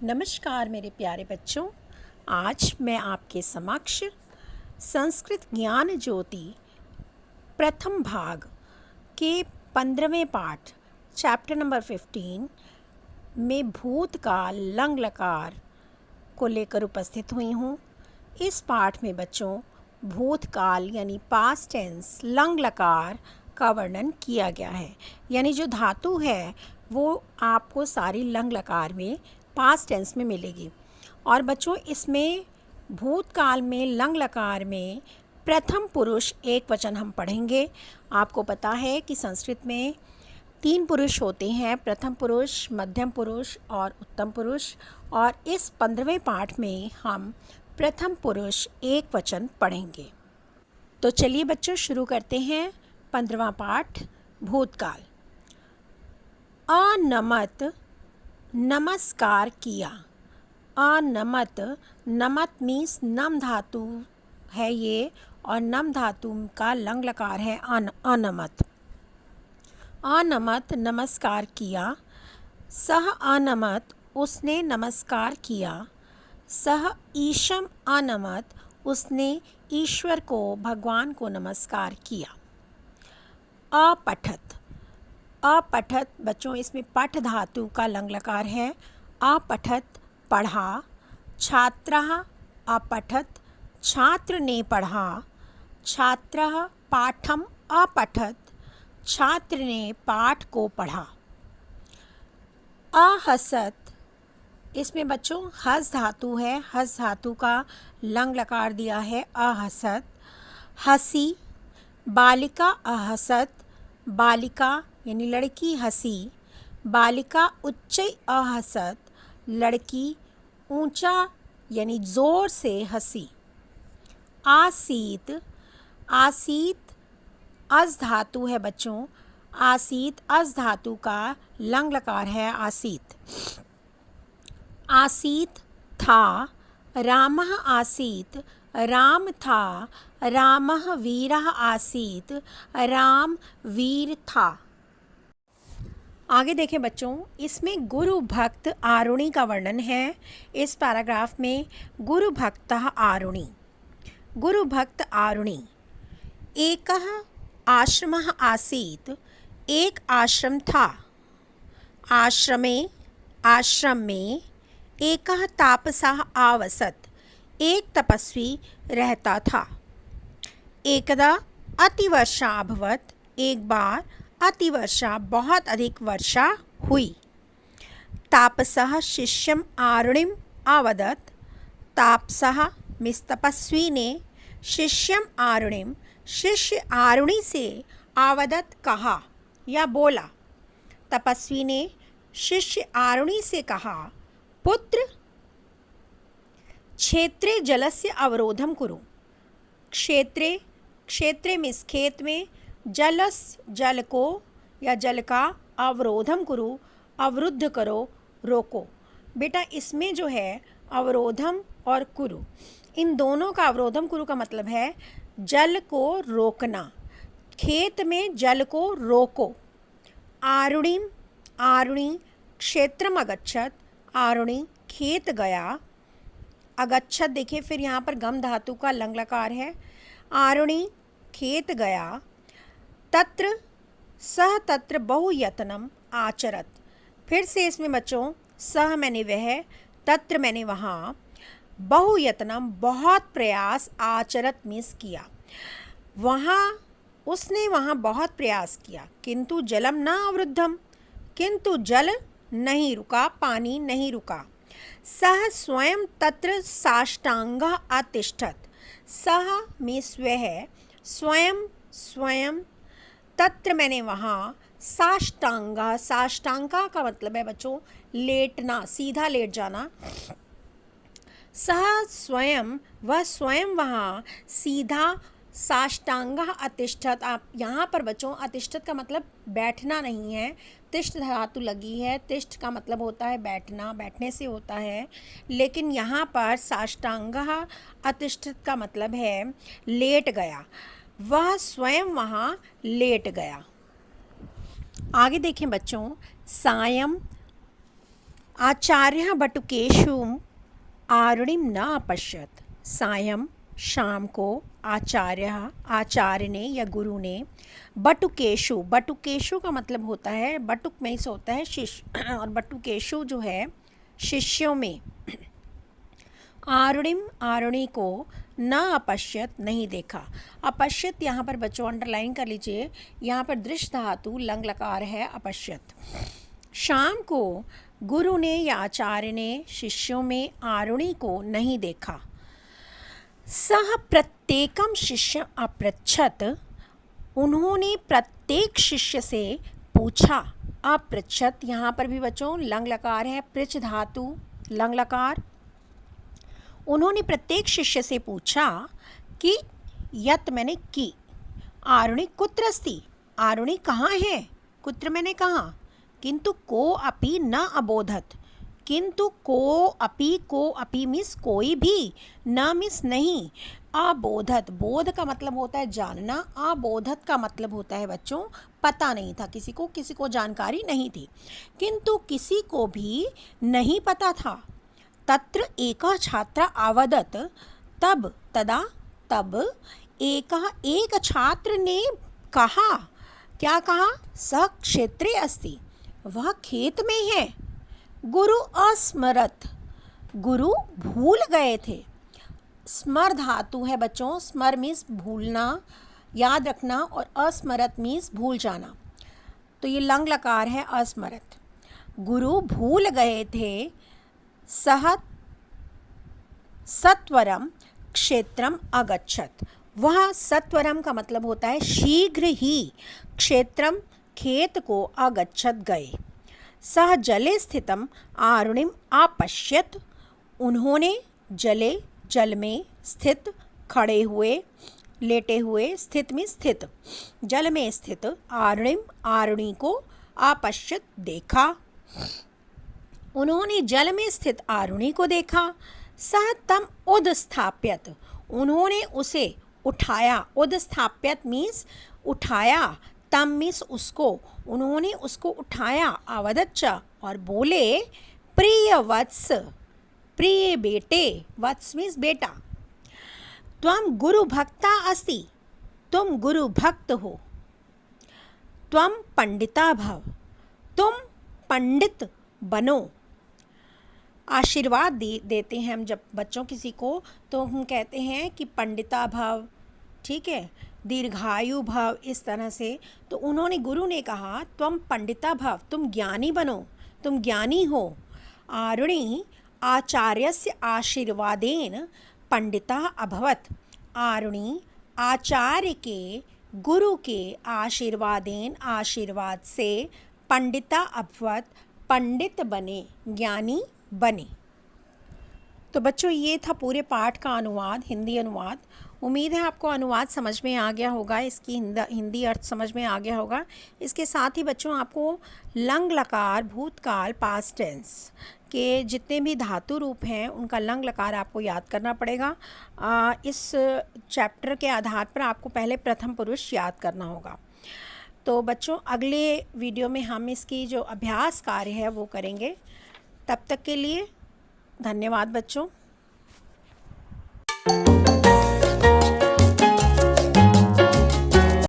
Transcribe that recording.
नमस्कार मेरे प्यारे बच्चों। आज मैं आपके समक्ष संस्कृत ज्ञान ज्योति प्रथम भाग के 15वें पाठ चैप्टर नंबर 15 में भूतकाल लंग लकार को लेकर उपस्थित हुई हूँ। इस पाठ में बच्चों भूतकाल यानी पास्ट टेंस लंग लकार का वर्णन किया गया है। यानी जो धातु है वो आपको सारी लंग लकार में पास्ट टेंस में मिलेगी। और बच्चों इसमें भूतकाल में लंग लकार में प्रथम पुरुष एक वचन हम पढ़ेंगे। आपको पता है कि संस्कृत में 3 पुरुष होते हैं, प्रथम पुरुष, मध्यम पुरुष और उत्तम पुरुष। और इस 15वें पाठ में हम प्रथम पुरुष एक वचन पढ़ेंगे। तो चलिए बच्चों शुरू करते हैं 15वां पाठ भूतकाल। अनमत नमस्कार किया। अनमत, नमत मीन्स नम धातु है ये, और नम धातु का लंग लकार है अनमत। अनमत नमस्कार किया। सह अनमत, उसने नमस्कार किया। सह ईशम अनमत, उसने ईश्वर को, भगवान को नमस्कार किया। अपठत, अपठत बच्चों इसमें पठ धातु का लंग लकार है। अपठत पढ़ा। छात्रः अपठत, छात्र ने पढ़ा। छात्रः पाठम अपठत, छात्र ने पाठ को पढ़ा। अहसत, इसमें बच्चों हस धातु है, हस धातु का लंग लकार दिया है अहसत। हंसी। बालिका अहसत, बालिका यानी लड़की हंसी। बालिका उच्च अहसत, लड़की ऊंचा यानी ज़ोर से हंसी। आसीत, आसीत अस धातु है बच्चों। आसीत अस धातु का लंग लकार है आसीत। आसीत था। रामः आसीत, राम था। रामः वीरः आसीत, राम वीर था। आगे देखें बच्चों, इसमें गुरु भक्त आरुणि का वर्णन है। इस पैराग्राफ में गुरु भक्तः आरुणि। गुरु भक्त आरुणि। एकः आश्रमः आसीत, एक आश्रम था। आश्रमे, आश्रम में। एकः तापसः आवसत, एक तपस्वी रहता था। एकदा अतिवर्षा अभवत, एक बार अतिवर्षा बहुत अधिक वर्षा हुई। तापसः शिष्यम आरुणिम अवदत, तापसः मीन्स तपस्वी ने, शिष्यम आरुणिम शिष्य आरुणि से अवदत कहा या बोला। तपस्वी ने शिष्य आरुणि से कहा, पुत्र क्षेत्रे जलस्य अवरोधम कुरु। क्षेत्रे, क्षेत्रे मीन्स खेत में, जलस जल को या जल का, अवरोधम कुरु अवरुद्ध करो, रोको। बेटा इसमें जो है अवरोधम और कुरु, इन दोनों का, अवरोधम कुरु का मतलब है जल को रोकना, खेत में जल को रोको। आरुणिम, आरुणि क्षेत्रम अगच्छत, आरुणि खेत गया। अगच्छत देखिए फिर यहाँ पर गम धातु का लंग लकार है। आरुणि खेत गया। तत्र सह तत्र बहुयत्नम आचरत, फिर से इसमें बच्चों सह मैंने वह, तत्र मैंने वहाँ, बहुयत्नम बहुत प्रयास, आचरत मीन्स किया। वहाँ उसने वहाँ बहुत प्रयास किया। किंतु जलम न अवरुद्धम, किंतु जल नहीं रुका, पानी नहीं रुका। सह स्वयं तत्र साष्टांगः अतिष्ठत, सह मीन्स वह, स्वयं स्वयं, तत्र मैंने वहाँ, साष्टांगा, साष्टांगा का मतलब है बच्चों लेटना, सीधा लेट जाना। सह स्वयं, वह स्वयं वहाँ, सीधा, साष्टांगा अतिष्ठत। आप यहाँ पर बच्चों अतिष्ठत का मतलब बैठना नहीं है, तिष्ठ धातु लगी है। तिष्ठ का मतलब होता है बैठना, बैठने से होता है, लेकिन यहाँ पर साष्टांगा अतिष्ठत का मतलब है लेट गया। वह स्वयं वहाँ लेट गया। आगे देखें बच्चों, सायं आचार्य बटुकेशु आरुणिम न अपश्यत। सायं शाम को आचार्य ने या गुरु ने बटुकेशु, बटुकेशु का मतलब होता है, बटुक में से होता है शिष्य, और बटुकेशु जो है शिष्यों में, आरुणि को न अपश्यत नहीं देखा। अपश्यत यहाँ पर बच्चों अंडरलाइन कर लीजिए, यहाँ पर दृश्य धातु लंग लकार है अपश्यत। शाम को गुरु ने या आचार्य ने शिष्यों में आरुणि को नहीं देखा। सह प्रत्येकम शिष्य अपृच्छत, उन्होंने प्रत्येक शिष्य से पूछा। अपृच्छत यहाँ पर भी बच्चों लंग लकार है, पृच्छ धातु लंग लकार। उन्होंने प्रत्येक शिष्य से पूछा कि यत मैंने की, आरुणि कुत्र अस्ति, आरुणि कहाँ है, कुत्र मैंने कहाँ, किंतु को अपि न अबोधत, किंतु को अपि मिस कोई भी, न मिस नहीं, अबोधत, बोध का मतलब होता है जानना, अबोधत का मतलब होता है बच्चों पता नहीं था, किसी को जानकारी नहीं थी, किंतु किसी को भी नहीं पता था। तत्र एकः छात्र आवदत, तब एक छात्र ने कहा, क्या कहा, स क्षेत्रे अस्ति, वह खेत में है। गुरु अस्मरत, गुरु भूल गए थे। स्मर धातु है बच्चों, स्मर मीन्स भूलना, याद रखना, और अस्मरत मीन्स भूल जाना, तो ये लंग लकार है अस्मरत। गुरु भूल गए थे। सह सत्वरम क्षेत्रम अगच्छत, वह सत्वरम का मतलब होता है शीघ्र ही, क्षेत्रम खेत को अगच्छत गए। सह जले स्थितम आरुणिम अपश्यत, उन्होंने जल में स्थित, खड़े हुए, लेटे हुए, स्थित में स्थित, जल में स्थित आरुणि को अपश्यत देखा, उन्होंने जल में स्थित आरुणि को देखा। सह तम उदस्थाप्यत, उन्होंने उसे उठाया, उदस्थाप्यत मीन्स उठाया, तम मीन्स उसको, उन्होंने उसको उठाया, अवदच्च और बोले, प्रिय वत्स, प्रिय बेटे, वत्स मीन्स बेटा, त्वं गुरु भक्ता अस्ति, तुम गुरु भक्त हो, त्वं पंडिता भव, तुम पंडित बनो। आशीर्वाद देते हैं हम जब बच्चों किसी को, तो हम कहते हैं कि पंडिता भव, ठीक है, दीर्घायु भव, इस तरह से। तो उन्होंने, गुरु ने कहा, तुम पंडिता भव, तुम ज्ञानी बनो, तुम ज्ञानी हो। आरुणि आचार्यस्य आशीर्वादेन पंडिता अभवत, आरुणि आचार्य के, गुरु के आशीर्वाद से पंडिता अभवत, पंडित बने, ज्ञानी बने। तो बच्चों ये था पूरे पाठ का अनुवाद, हिंदी अनुवाद। उम्मीद है आपको अनुवाद समझ में आ गया होगा, इसकी हिंदी अर्थ समझ में आ गया होगा। इसके साथ ही बच्चों आपको लंग लकार, भूतकाल, पास्ट टेंस के जितने भी धातु रूप हैं उनका लंग लकार आपको याद करना पड़ेगा। इस चैप्टर के आधार पर आपको पहले प्रथम पुरुष याद करना होगा। तो बच्चों अगले वीडियो में हम इसकी जो अभ्यास कार्य है वो करेंगे। तब तक के लिए धन्यवाद बच्चों।